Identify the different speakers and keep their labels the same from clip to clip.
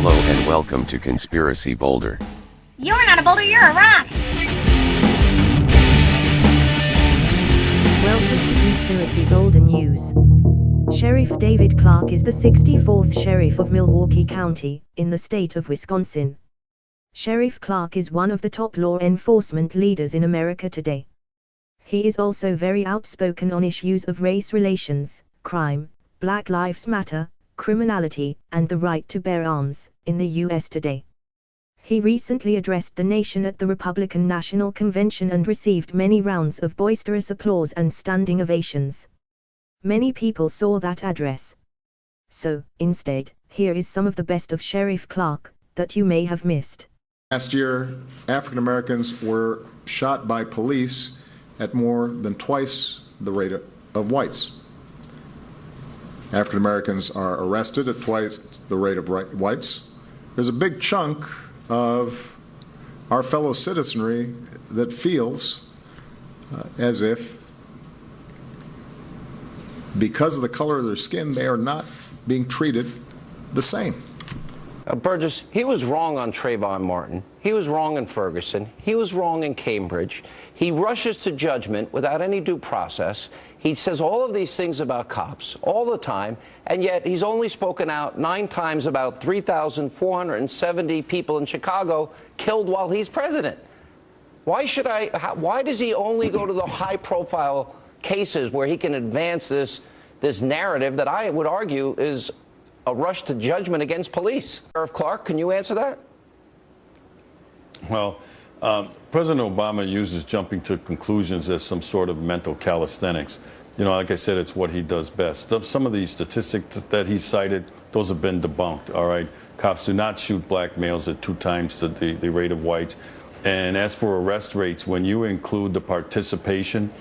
Speaker 1: Hello and welcome to Conspiracy Boulder.
Speaker 2: You're not a boulder, you're a rock!
Speaker 3: Welcome to Conspiracy Boulder News. Sheriff David Clarke is the 64th Sheriff of Milwaukee County, in the state of Wisconsin. Sheriff Clarke is one of the top law enforcement leaders in America today. He is also very outspoken on issues of race relations, crime, Black Lives Matter, criminality, and the right to bear arms, in the U.S. today. He recently addressed the nation at the Republican National Convention and received many rounds of boisterous applause and standing ovations. Many people saw that address. So, instead, here is some of the best of Sheriff Clarke, that you may have missed.
Speaker 4: Last year, African Americans were shot by police at more than twice the rate of whites. African Americans are arrested at twice the rate of whites. There's a big chunk of our fellow citizenry that feels as if, because of the color of their skin, they are not being treated the same.
Speaker 5: Burgess, he was wrong on Trayvon Martin. He was wrong in Ferguson. He was wrong in Cambridge. He rushes to judgment without any due process. He says all of these things about cops all the time, and yet he's only spoken out 9 times about 3,470 people in Chicago killed while he's president. Why does he only go to the high-profile cases where he can advance this narrative that I would argue is a rush to judgment against police? Sheriff Clarke, can you answer that?
Speaker 6: Well, President Obama uses jumping to conclusions as some sort of mental calisthenics. You know, like I said, it's what he does best. Some of these statistics that he cited, those have been debunked, all right? Cops do not shoot black males at 2 times the rate of whites. And as for arrest rates, when you include the participation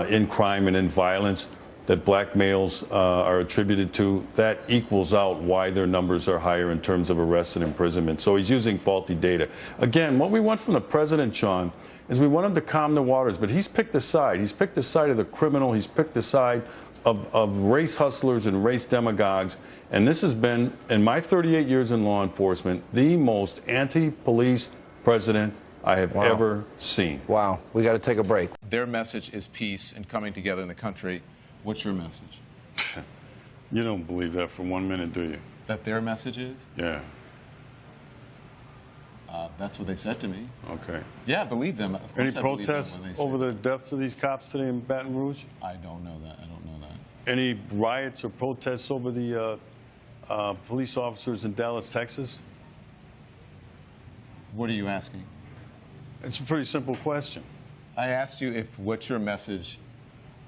Speaker 6: in crime and in violence that black males are attributed to, that equals out why their numbers are higher in terms of arrests and imprisonment. So he's using faulty data. Again, what we want from the president, Sean, is we want him to calm the waters, but he's picked a side. He's picked the side of the criminal. He's picked the side of race hustlers and race demagogues. And this has been, in my 38 years in law enforcement, the most anti-police president I have ever seen.
Speaker 5: Wow. We got to take a break.
Speaker 7: Their message is peace and coming together in the country. What's your message?
Speaker 6: You don't believe that for 1 minute, do you?
Speaker 7: That their message is?
Speaker 6: Yeah.
Speaker 7: That's what they said to me.
Speaker 6: Okay.
Speaker 7: Yeah, I believe them. Of course
Speaker 6: Any protests over the deaths of these cops today in Baton Rouge?
Speaker 7: I don't know that. I don't know that.
Speaker 6: Any riots or protests over the police officers in Dallas, Texas?
Speaker 7: What are you asking?
Speaker 6: It's a pretty simple question.
Speaker 7: I asked you if what's your message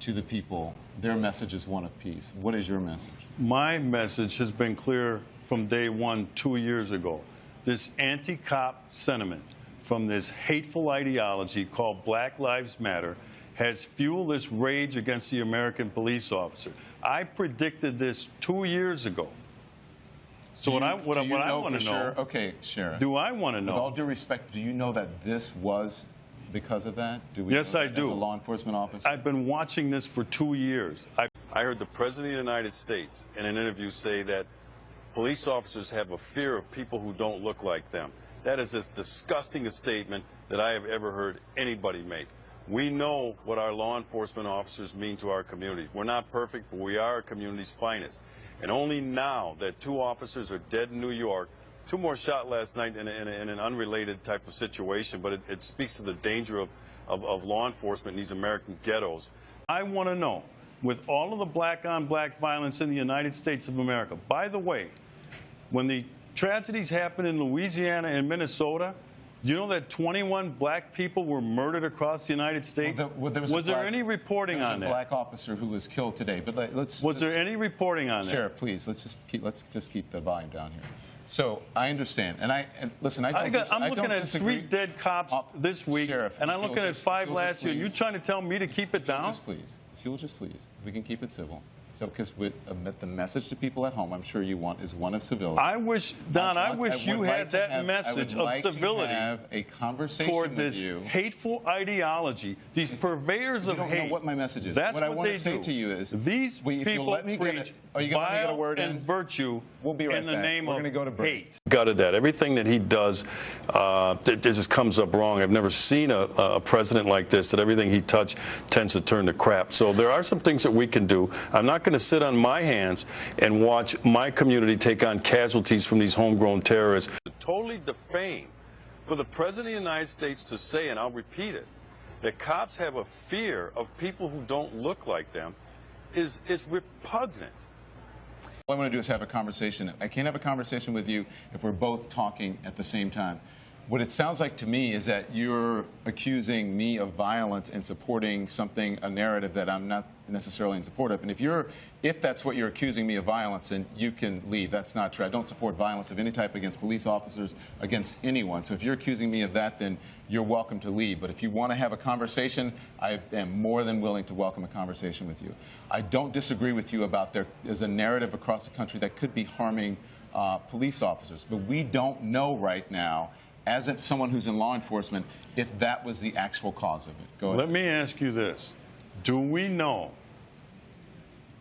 Speaker 7: to the people. Their message is one of peace. What is your message?
Speaker 6: My message has been clear from day one 2 years ago. This anti-cop sentiment from this hateful ideology called Black Lives Matter has fueled this rage against the American police officer. I predicted this 2 years ago. So what I want to know,
Speaker 7: okay, Sheriff.
Speaker 6: do I want to know?
Speaker 7: With all due respect, do you know that this was because of that?
Speaker 6: Yes, I do.
Speaker 7: As a law enforcement officer?
Speaker 6: I've been watching this for 2 years. I heard the President of the United States in an interview say that police officers have a fear of people who don't look like them. That is as disgusting a statement that I have ever heard anybody make. We know what our law enforcement officers mean to our communities. We're not perfect, but we are our community's finest. And only now that 2 officers are dead in New York, 2 more shot last night in an unrelated type of situation, but it speaks to the danger of law enforcement in these American ghettos. I want to know, with all of the black-on-black violence in the United States of America, by the way, when the tragedies happened in Louisiana and Minnesota, you know that 21 black people were murdered across the United States? Was there any reporting on that?
Speaker 7: There was a black officer who was killed today. But
Speaker 6: was there any reporting on that?
Speaker 7: Sheriff, please, let's just keep the volume down here. So I understand, and listen, I'm
Speaker 6: looking at 3 dead cops this week, Sheriff, and I'm looking at 5 last year. You trying to tell me to keep it down?
Speaker 7: Just please, if you will just please. We can keep it civil. So, because the message to people at home, I'm sure you want, is one of civility.
Speaker 6: I wish, Don, I wish you had that message of civility
Speaker 7: to have a conversation
Speaker 6: toward
Speaker 7: with
Speaker 6: this
Speaker 7: you.
Speaker 6: hateful ideology, these purveyors of hate.
Speaker 7: You don't know what my message is.
Speaker 6: That's
Speaker 7: what I
Speaker 6: what
Speaker 7: want
Speaker 6: they
Speaker 7: to say
Speaker 6: do.
Speaker 7: to you is,
Speaker 6: these people preach vile and virtue
Speaker 7: We'll be right
Speaker 6: in the
Speaker 7: back.
Speaker 6: name
Speaker 7: We're
Speaker 6: of
Speaker 7: gonna go to break.
Speaker 6: hate. Gutted that. Everything that he does, it just comes up wrong. I've never seen a president like this, that everything he touched tends to turn to crap. So there are some things that we can do. I'm not going to sit on my hands and watch my community take on casualties from these homegrown terrorists. Totally defame for the President of the United States to say, and I'll repeat it, that cops have a fear of people who don't look like them is repugnant.
Speaker 7: All I want to do is have a conversation. I can't have a conversation with you if we're both talking at the same time. What it sounds like to me is that you're accusing me of violence and supporting something, a narrative that I'm not necessarily in support of. And if that's what you're accusing me of violence, then you can leave. That's not true. I don't support violence of any type against police officers, against anyone. So if you're accusing me of that, then you're welcome to leave. But if you want to have a conversation, I am more than willing to welcome a conversation with you. I don't disagree with you about there is a narrative across the country that could be harming police officers. But we don't know right now, as someone who's in law enforcement, if that was the actual cause of it. Go ahead.
Speaker 6: Let me ask you this. Do we know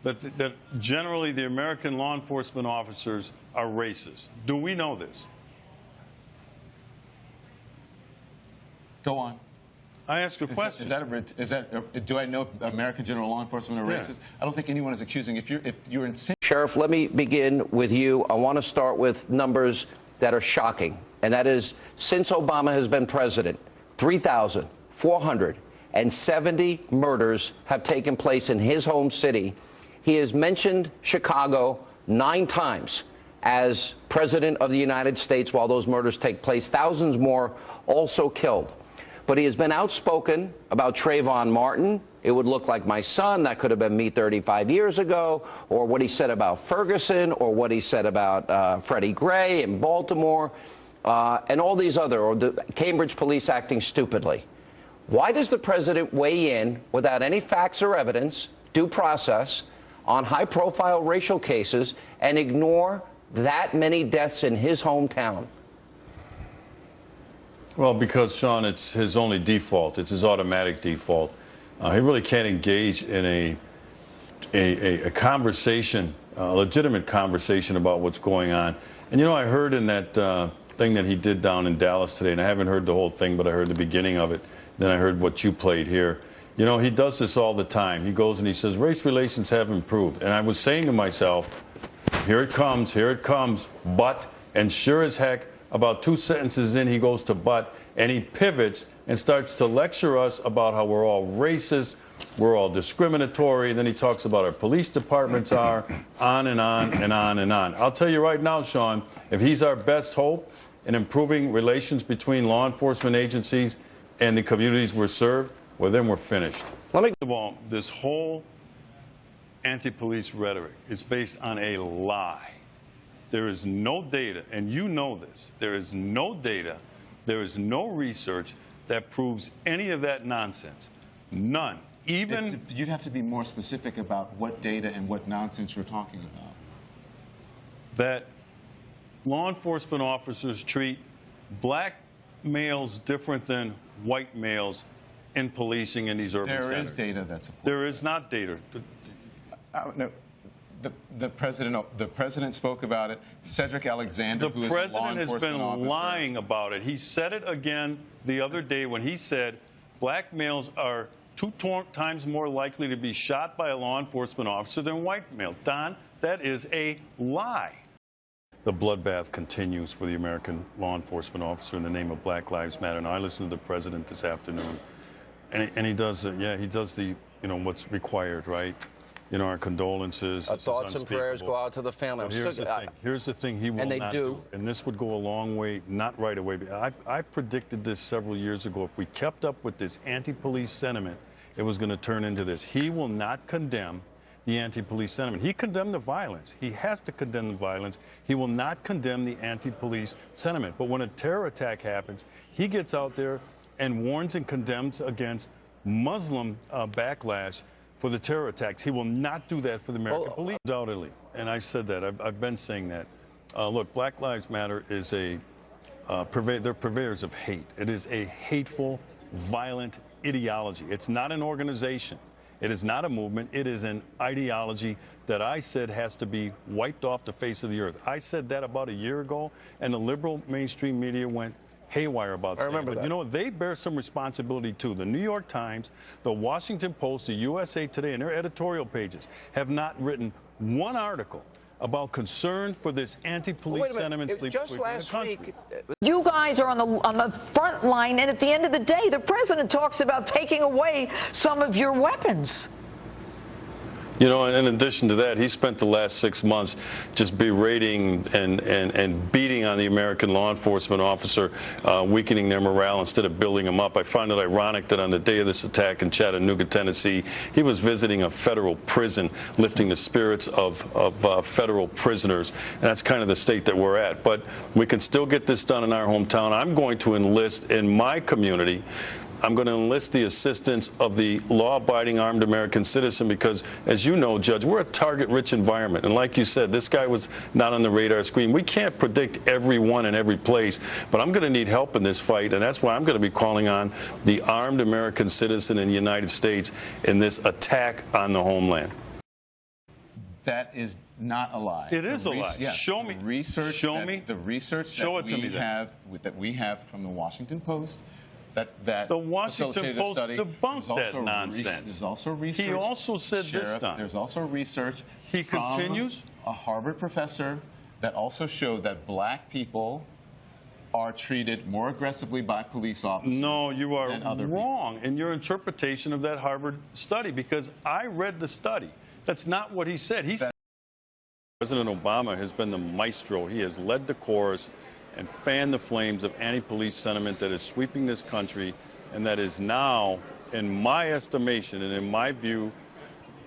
Speaker 6: that generally the American law enforcement officers are racist? Do we know this?
Speaker 7: Go on.
Speaker 6: I ask a question.
Speaker 7: Do I know American general law enforcement are racist? I don't think anyone is accusing. If you're insinuating.
Speaker 5: Sheriff, let me begin with you. I want to start with numbers that are shocking, and that is, since Obama has been president, 3,470 murders have taken place in his home city. He has mentioned Chicago 9 times as president of the United States while those murders take place. Thousands more also killed. But he has been outspoken about Trayvon Martin. It would look like my son. That could have been me 35 years ago. Or what he said about Ferguson, or what he said about Freddie Gray in Baltimore, and all these other, or the Cambridge police acting stupidly. Why does the president weigh in without any facts or evidence, due process, on high-profile racial cases and ignore that many deaths in his hometown?
Speaker 6: Well, because, Sean, it's his only default. It's his automatic default. He really can't engage in a conversation, a legitimate conversation about what's going on. And, you know, I heard in that thing that he did down in Dallas today, and I haven't heard the whole thing, but I heard the beginning of it. Then I heard what you played here. You know, he does this all the time. He goes and he says, race relations have improved. And I was saying to myself, here it comes, but, and sure as heck, about 2 sentences in, he goes to but, and he pivots and starts to lecture us about how we're all racist, we're all discriminatory, and then he talks about our police departments are, on and on and on and on. I'll tell you right now, Sean, if he's our best hope in improving relations between law enforcement agencies and the communities we're served, well, then we're finished. First of all, this whole anti-police rhetoric is based on a lie. There is no data, and you know this. There is no data, there is no research that proves any of that nonsense. None. Even
Speaker 7: you'd have to be more specific about what data and what nonsense you're talking about.
Speaker 6: That law enforcement officers treat black males different than white males in policing in these urban centers.
Speaker 7: There is data that supports
Speaker 6: There is not data.
Speaker 7: No. The president spoke about it. Cedric Alexander, who is a law enforcement officer.
Speaker 6: The president has been lying about it. He said it again the other day when he said black males are 2 times more likely to be shot by a law enforcement officer than white males. Don, that is a lie. The bloodbath continues for the American law enforcement officer in the name of Black Lives Matter. And I listened to the president this afternoon, and he does, he does the, what's required, right? Our condolences.
Speaker 5: Our thoughts and prayers go out to the family.
Speaker 6: Here's the thing he will not do. And this would go a long way, not right away. I predicted this several years ago. If we kept up with this anti-police sentiment, it was going to turn into this. He will not condemn the anti-police sentiment. He condemned the violence. He has to condemn the violence. He will not condemn the anti-police sentiment. But when a terror attack happens, he gets out there and warns and condemns against Muslim backlash for the terror attacks. He will not do that for the American police. Undoubtedly, and I said that. I've been saying that. Look, Black Lives Matter is they're purveyors of hate. It is a hateful, violent ideology. It's not an organization. It is not a movement. It is an ideology that I said has to be wiped off the face of the earth. I said that about a year ago, and the liberal mainstream media went haywire about saying it. But you know what? They bear some responsibility too. The New York Times, the Washington Post, the USA Today, and their editorial pages have not written one article about concern for this anti-police sentiment sweeping the country.
Speaker 8: You guys are on the front line, and at the end of the day, the president talks about taking away some of your weapons.
Speaker 6: You know, in addition to that, he spent the last 6 months just berating and beating on the American law enforcement officer, weakening their morale instead of building them up. I find it ironic that on the day of this attack in Chattanooga, Tennessee, he was visiting a federal prison, lifting the spirits of federal prisoners. And that's kind of the state that we're at. But we can still get this done in our hometown. I'm going to enlist in my community. I'm going to enlist the assistance of the law-abiding armed American citizen because, as you know, Judge, we're a target-rich environment. And like you said, this guy was not on the radar screen. We can't predict everyone in every place, but I'm going to need help in this fight, and that's why I'm going to be calling on the armed American citizen in the United States in this attack on the homeland.
Speaker 7: That is not a lie.
Speaker 6: It is a lie.
Speaker 7: Yes,
Speaker 6: Show me.
Speaker 7: Research.
Speaker 6: Show me.
Speaker 7: The research that we have from the Washington Post. The
Speaker 6: Washington Post debunked that nonsense.
Speaker 7: There's also research.
Speaker 6: He also said this time.
Speaker 7: There's also research.
Speaker 6: He continues.
Speaker 7: A Harvard professor that also showed that black people are treated more aggressively by police officers.
Speaker 6: No, you are wrong in your interpretation of that Harvard study because I read the study. That's not what he said. He said President Obama has been the maestro. He has led the chorus and fanned the flames of anti-police sentiment that is sweeping this country and that is now, in my estimation and in my view,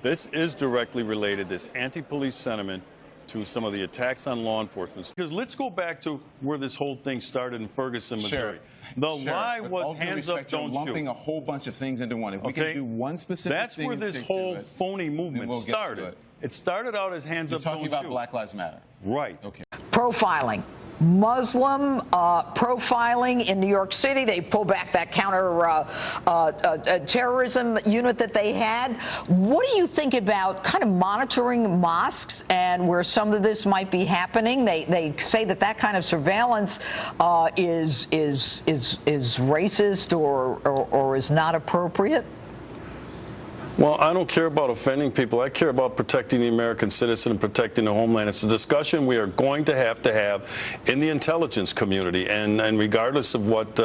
Speaker 6: this is directly related, this anti-police sentiment, to some of the attacks on law enforcement. Because let's go back to where this whole thing started in Ferguson, Missouri. The lie was hands up, don't shoot.
Speaker 7: Lumping a whole bunch of things into one. If we can do one specific
Speaker 6: That's
Speaker 7: thing
Speaker 6: where this whole phony movement started. It started out as hands up, don't shoot.
Speaker 7: You're talking about Black Lives Matter.
Speaker 6: Right.
Speaker 7: Okay.
Speaker 8: Profiling. Muslim profiling in New York City. They pulled back that terrorism unit that they had. What do you think about kind of monitoring mosques and where some of this might be happening? They say that kind of surveillance is racist or is not appropriate.
Speaker 6: Well, I don't care about offending people. I care about protecting the American citizen and protecting the homeland. It's a discussion we are going to have in the intelligence community. And regardless of what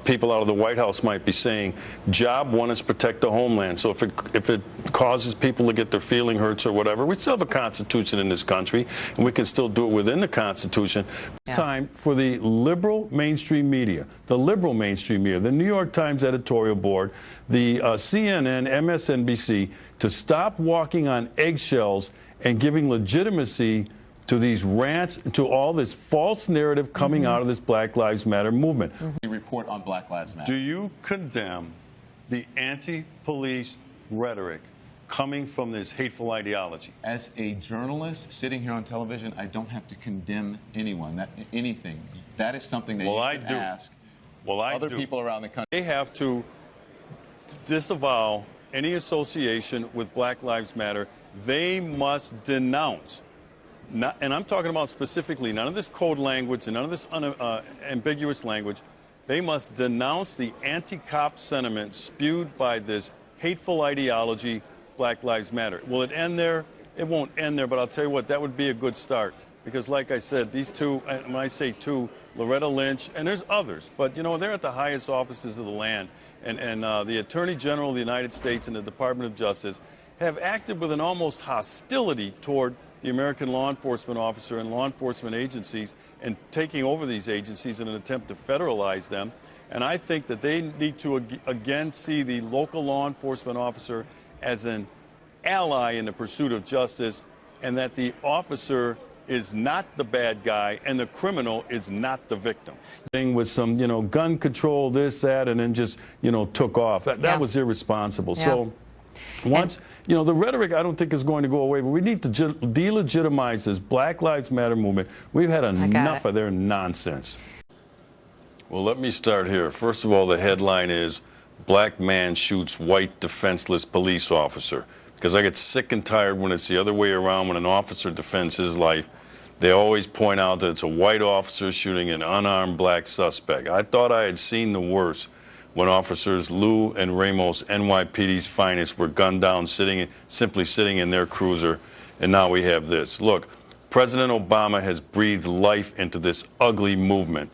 Speaker 6: people out of the White House might be saying, job one is protect the homeland. So if it causes people to get their feeling hurts or whatever, we still have a Constitution in this country, and we can still do it within the Constitution. It's time for the liberal mainstream media, the New York Times editorial board, the CNN, MSNBC, to stop walking on eggshells and giving legitimacy to these rants, to all this false narrative coming out of this Black Lives Matter movement.
Speaker 7: The report on Black Lives Matter.
Speaker 6: Do you condemn the anti-police rhetoric coming from this hateful ideology?
Speaker 7: As a journalist sitting here on television, I don't have to condemn anyone, anything. That is something that you should ask other people around the country.
Speaker 6: They have to disavow any association with Black Lives Matter. They must denounce. And I'm talking about specifically none of this code language and none of this ambiguous language. They must denounce the anti-cop sentiment spewed by this hateful ideology, Black Lives Matter. Will it end there? It won't end there, but I'll tell you what, that would be a good start. Because like I said, these two, when I say two, Loretta Lynch, and there's others, but you know, they're at the highest offices of the land. And the Attorney General of the United States and the Department of Justice have acted with an almost hostility toward the American law enforcement officer and law enforcement agencies and taking over these agencies in an attempt to federalize them. And I think that they need to again see the local law enforcement officer as an ally in the pursuit of justice, and that the officer is not the bad guy and the criminal is not the victim. With some, gun control, this, that, and then just, took off. That was irresponsible. Yeah. So Once, you know, the rhetoric I don't think is going to go away, but we need to delegitimize this Black Lives Matter movement. We've had enough of their nonsense. Well, let me start here. First of all, the headline is Black Man Shoots White Defenseless Police Officer. Because I get sick and tired when it's the other way around. When an officer defends his life, they always point out that it's a white officer shooting an unarmed black suspect. I thought I had seen the worst when officers Lou and Ramos, NYPD's finest, were gunned down simply sitting in their cruiser, and now we have this. Look, President Obama has breathed life into this ugly movement,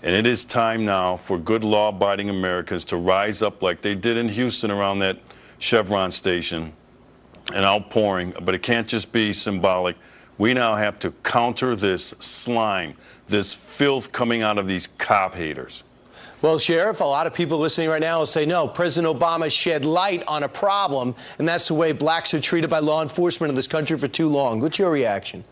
Speaker 6: and it is time now for good law-abiding Americans to rise up like they did in Houston around that Chevron station, an outpouring, but it can't just be symbolic. We now have to counter this slime, this filth coming out of these cop haters.
Speaker 9: Well, Sheriff, a lot of people listening right now will say, no, President Obama shed light on a problem, and that's the way blacks are treated by law enforcement in this country for too long. What's your reaction?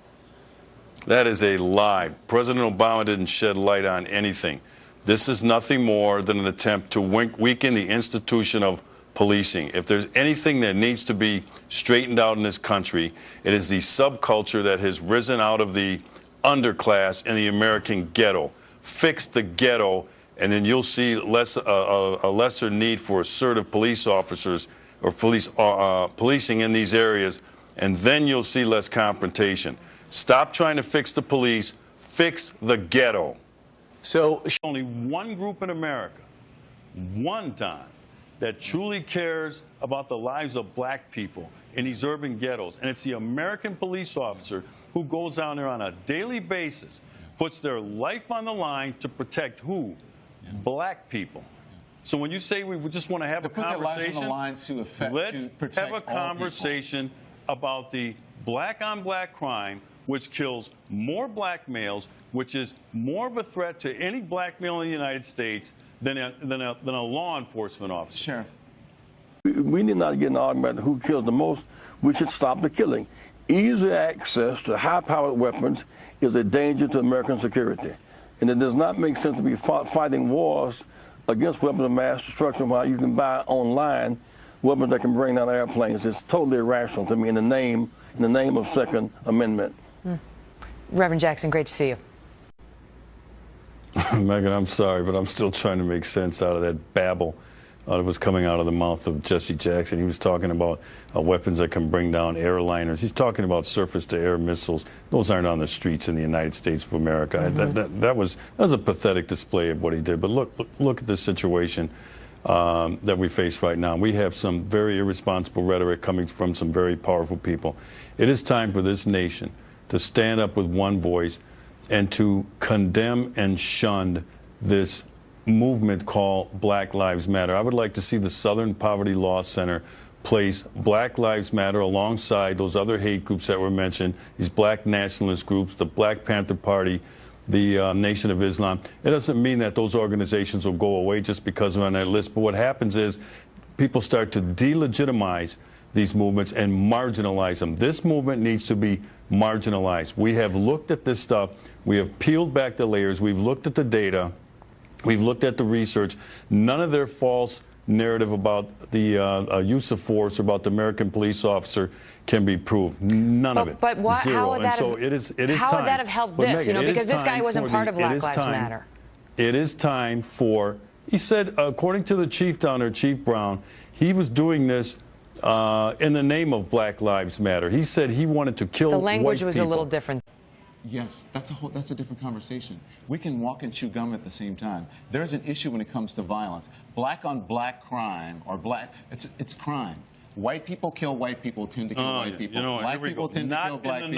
Speaker 6: That is a lie. President Obama didn't shed light on anything. This is nothing more than an attempt to weaken the institution of policing. If there's anything that needs to be straightened out in this country, it is the subculture that has risen out of the underclass in the American ghetto. Fix the ghetto, and then you'll see a lesser need for assertive police officers or policing in these areas, and then you'll see less confrontation. Stop trying to fix the police, fix the ghetto.
Speaker 9: So
Speaker 6: only one group in America, one time, that truly cares about the lives of black people in these urban ghettos, and it's the American police officer who goes down there on a daily basis, puts their life on the line to protect who? Black people. So when you say we just want to have a conversation, let's have a conversation about the black-on-black crime, which kills more black males, which is more of a threat to any black male in the United States than a law enforcement officer.
Speaker 7: Sheriff.
Speaker 10: We need not get in an argument about who kills the most. We should stop the killing. Easy access to high-powered weapons is a danger to American security. And it does not make sense to be fighting wars against weapons of mass destruction while you can buy online weapons that can bring down airplanes. It's totally irrational to me in the name of Second Amendment.
Speaker 8: Reverend Jackson, great to see you.
Speaker 6: Megan, I'm sorry, but I'm still trying to make sense out of that babble that was coming out of the mouth of Jesse Jackson. He was talking about weapons that can bring down airliners. He's talking about surface-to-air missiles. Those aren't on the streets in the United States of America. That was a pathetic display of what he did. But look at the situation that we face right now. We have some very irresponsible rhetoric coming from some very powerful people. It is time for this nation to stand up with one voice and to condemn and shun this movement called Black Lives Matter. I would like to see the Southern Poverty Law Center place Black Lives Matter alongside those other hate groups that were mentioned, these black nationalist groups, the Black Panther Party, the Nation of Islam. It doesn't mean that those organizations will go away just because they're on that list, but what happens is people start to delegitimize these movements and marginalize them. This movement needs to be marginalized. We have looked at this stuff. We have peeled back the layers. We've looked at the data. We've looked at the research. None of their false narrative about the use of force or about the American police officer can be proved. None of it.
Speaker 8: But why,
Speaker 6: zero.
Speaker 8: how would that,
Speaker 6: and so it is
Speaker 8: how
Speaker 6: time.
Speaker 8: would that have helped
Speaker 6: But
Speaker 8: this?
Speaker 6: Megan,
Speaker 8: Because this guy wasn't part of Black Lives Matter.
Speaker 6: It is time for, he said, according to the chief down there, Chief Brown, he was doing this in the name of Black Lives Matter. He said he wanted to kill white people.
Speaker 8: The language was a little different.
Speaker 7: Yes, that's a different conversation. We can walk and chew gum at the same time. There's an issue when it comes to violence. Black on black crime, or it's crime. White people kill white people, tend to kill white people.
Speaker 6: You know,
Speaker 7: black people tend to kill black people.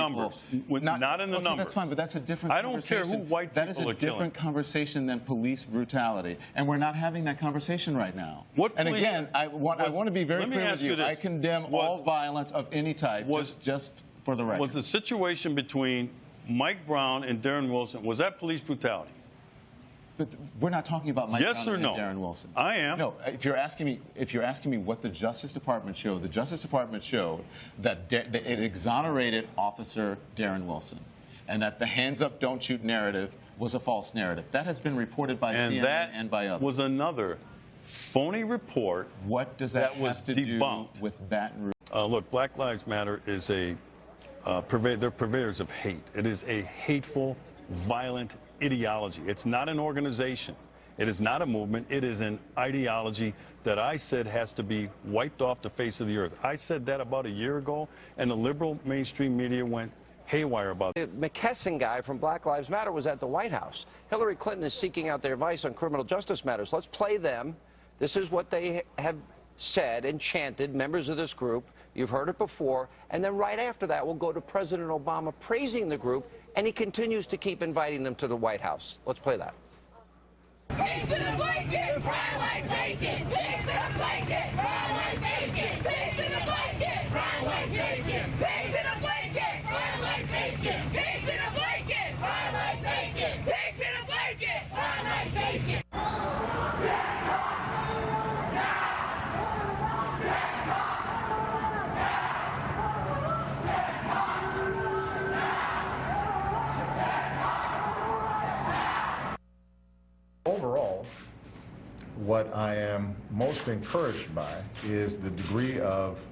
Speaker 6: Not in the numbers.
Speaker 7: That's fine, but that's a different conversation.
Speaker 6: I don't care who white people are killing.
Speaker 7: That is a different conversation than police brutality, and we're not having that conversation right now. And again, I want to be very clear with you. I condemn all violence of any type, just for the record.
Speaker 6: Was the situation between Mike Brown and Darren Wilson, was that police brutality?
Speaker 7: But we're not talking about Mike
Speaker 6: Yes
Speaker 7: Brown
Speaker 6: or no?
Speaker 7: and Darren Wilson.
Speaker 6: I am.
Speaker 7: No, if you're asking me what the Justice Department showed, the Justice Department showed that it exonerated Officer Darren Wilson, and that the hands up, don't shoot narrative was a false narrative. That has been reported by CNN and by others.
Speaker 6: Was another phony report.
Speaker 7: What does that
Speaker 6: was
Speaker 7: have to
Speaker 6: debunked
Speaker 7: do with Baton Rouge?
Speaker 6: Look, Black Lives Matter is they're purveyors of hate. It is a hateful, violent ideology. It's not an organization. It is not a movement. It is an ideology that I said has to be wiped off the face of the earth. I said that about a year ago, and the liberal mainstream media went haywire about it.
Speaker 5: The McKesson guy from Black Lives Matter was at the White House. Hillary Clinton is seeking out their advice on criminal justice matters. Let's play them. This is what they have said and chanted, members of this group. You've heard it before. And then right after that, we'll go to President Obama praising the group, and he continues to keep inviting them to the White House. Let's play that.
Speaker 11: Pigs in a blanket, fry like bacon. Pigs in a blanket, fry like bacon. Pigs in a blanket, fry like bacon. Pigs in a blanket, fry like bacon. Pigs in a blanket, fry like bacon. Pigs in a blanket, fry like bacon.
Speaker 4: Overall, what I am most encouraged by is the degree of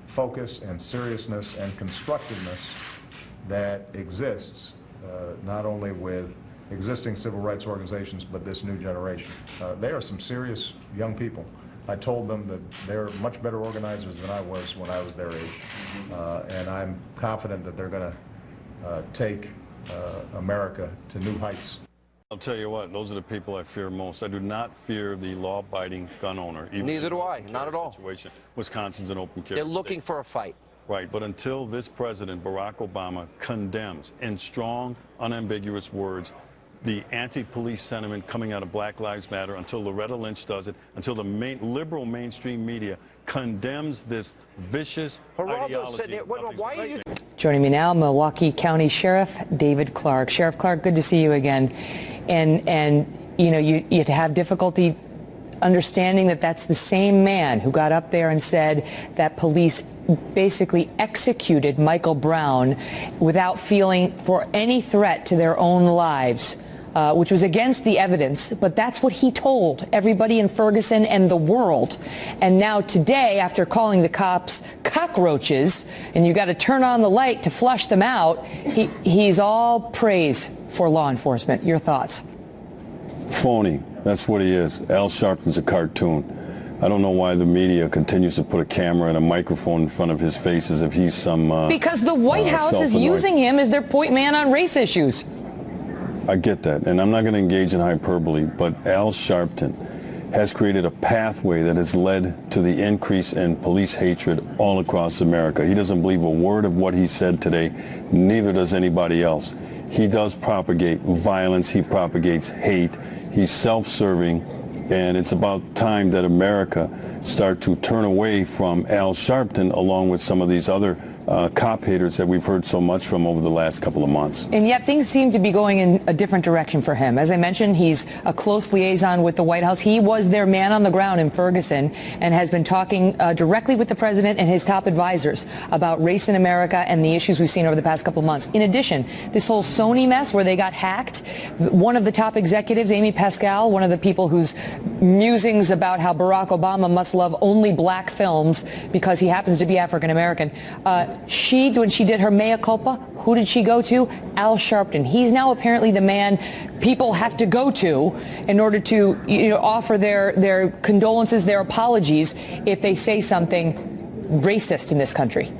Speaker 4: focus and seriousness and constructiveness that exists, not only with existing civil rights organizations, but this new generation. They are some serious young people. I told them that they're much better organizers than I was when I was their age, and I'm confident that they're going to take America to new heights.
Speaker 6: I'll tell you what, those are the people I fear most. I do not fear the law-abiding gun owner.
Speaker 5: Neither do I, not at all.
Speaker 6: Situation. Wisconsin's an open carry.
Speaker 5: They're looking for a fight.
Speaker 6: Right, but until this president, Barack Obama, condemns in strong, unambiguous words the anti-police sentiment coming out of Black Lives Matter, until Loretta Lynch does it, until the liberal mainstream media condemns this vicious ideology.
Speaker 5: Why are you...
Speaker 12: Joining me now, Milwaukee County Sheriff David Clarke. Sheriff Clarke, good to see you again. And you know, you'd have difficulty understanding that that's the same man who got up there and said that police basically executed Michael Brown without feeling for any threat to their own lives, which was against the evidence, but that's what he told everybody in Ferguson and the world. And now today, after calling the cops cockroaches, and you got to turn on the light to flush them out, he's all praise for law enforcement. Your thoughts?
Speaker 6: Phony. That's what he is. Al Sharpton's a cartoon. I don't know why the media continues to put a camera and a microphone in front of his face as if he's some
Speaker 12: because the White House is using him as their point man on race issues.
Speaker 6: I get that, and I'm not going to engage in hyperbole, but Al Sharpton has created a pathway that has led to the increase in police hatred all across America. He doesn't believe a word of what he said today, neither does anybody else. He does propagate violence, he propagates hate, he's self-serving, and it's about time that America start to turn away from Al Sharpton along with some of these other cop haters that we've heard so much from over the last couple of months.
Speaker 12: And yet things seem to be going in a different direction for him. As I mentioned, he's a close liaison with the White House. He was their man on the ground in Ferguson and has been talking directly with the president and his top advisors about race in America and the issues we've seen over the past couple of months. In addition, this whole Sony mess where they got hacked, one of the top executives, Amy Pascal, one of the people whose musings about how Barack Obama must love only black films because he happens to be African American, when she did her mea culpa, who did she go to? Al Sharpton. He's now apparently the man people have to go to in order to offer their condolences, their apologies, if they say something racist in this country.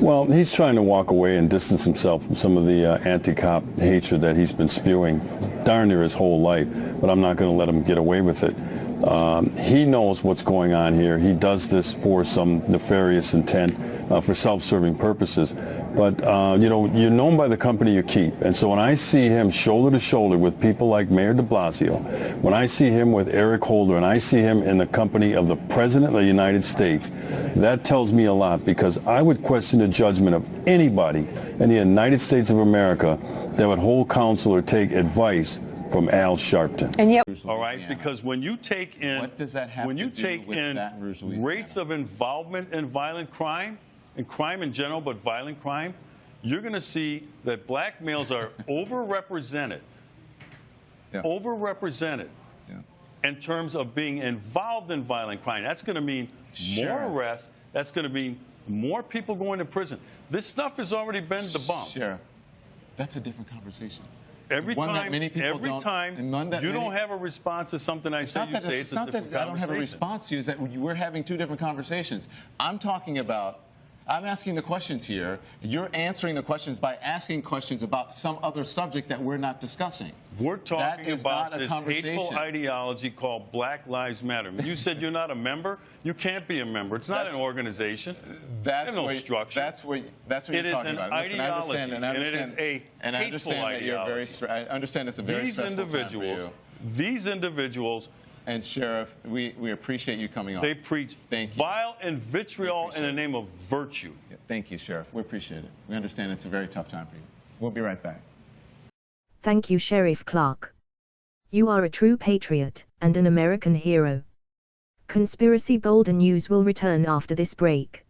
Speaker 6: Well, he's trying to walk away and distance himself from some of the anti-cop hatred that he's been spewing darn near his whole life, but I'm not going to let him get away with it. He knows what's going on here. He does this for some nefarious intent, for self-serving purposes. But, you're known by the company you keep. And so when I see him shoulder to shoulder with people like Mayor de Blasio, when I see him with Eric Holder, and I see him in the company of the President of the United States, that tells me a lot, because I would question the judgment of anybody in the United States of America that would hold counsel or take advice from Al Sharpton.
Speaker 12: And yet,
Speaker 6: all right, because when you take in rates of involvement in violent crime, and crime in general, but violent crime, you're going to see that black males are overrepresented. Yeah. Overrepresented. Yeah. in terms of being involved in violent crime. That's going to mean more arrests. That's going to mean more people going to prison. This stuff has already been debunked.
Speaker 7: Sheriff, that's a different conversation.
Speaker 6: Every time you
Speaker 7: don't
Speaker 6: don't have a response to something I say, you say it's a different conversation.
Speaker 7: I don't have a response to you. Is that we're having two different conversations. I'm asking the questions here. You're answering the questions by asking questions about some other subject that we're not discussing.
Speaker 6: We're talking about this hateful ideology called Black Lives Matter. You said you're not a member. You can't be a member. It's not an organization. There's no structure.
Speaker 7: That's what you're talking about.
Speaker 6: Listen, I understand, and it is a hateful ideology.
Speaker 7: I understand it's a very stressful time for you.
Speaker 6: These individuals.
Speaker 7: And Sheriff, we appreciate you coming on.
Speaker 6: They preach vile and vitriol in the name of virtue.
Speaker 7: Yeah, thank you, Sheriff. We appreciate it. We understand it's a very tough time for you. We'll be right back.
Speaker 3: Thank you, Sheriff Clarke. You are a true patriot and an American hero. Conspiracy Boulder News will return after this break.